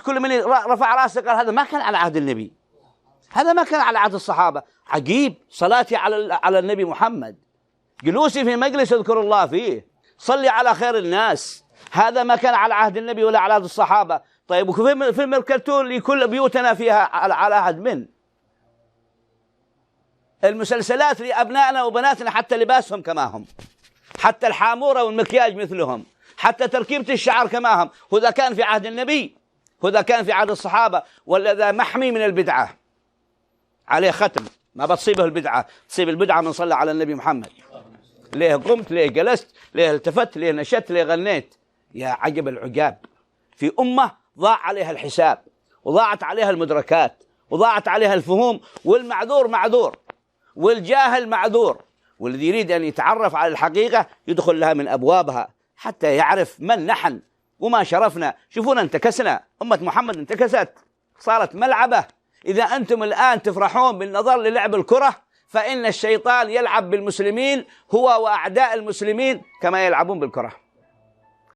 كل من رفع راسه قال هذا ما كان على عهد النبي، هذا ما كان على عهد الصحابة. عجيب، صلاتي على النبي محمد، جلوسي في مجلس اذكر الله فيه، صلي على خير الناس، هذا ما كان على عهد النبي ولا على عهد الصحابة. طيب وفيلم الكرتون اللي كل بيوتنا فيها على عهد من؟ المسلسلات لأبنائنا وبناتنا حتى لباسهم كما هم، حتى الحامورة والمكياج مثلهم، حتى تركيبة الشعر كما هم. وإذا كان في عهد النبي، وإذا كان في عهد الصحابة، ولا ذا محمي من البدعة، عليه ختم، ما بتصيبه البدعة، تصيب البدعة من صلى على النبي محمد. ليه قمت، ليه جلست، ليه التفت، ليه نشدت، ليه غنيت. يا عجب العجاب، في أمة ضاع عليها الحساب، وضاعت عليها المدركات، وضاعت عليها الفهوم، والمعذور معذور، والجاهل معذور، والذي يريد أن يتعرف على الحقيقة يدخل لها من أبوابها حتى يعرف من نحن وما شرفنا. شوفونا انتكسنا، أمة محمد انتكست، صارت ملعبة. إذا أنتم الآن تفرحون بالنظر للعب الكرة، فإن الشيطان يلعب بالمسلمين هو وأعداء المسلمين كما يلعبون بالكرة.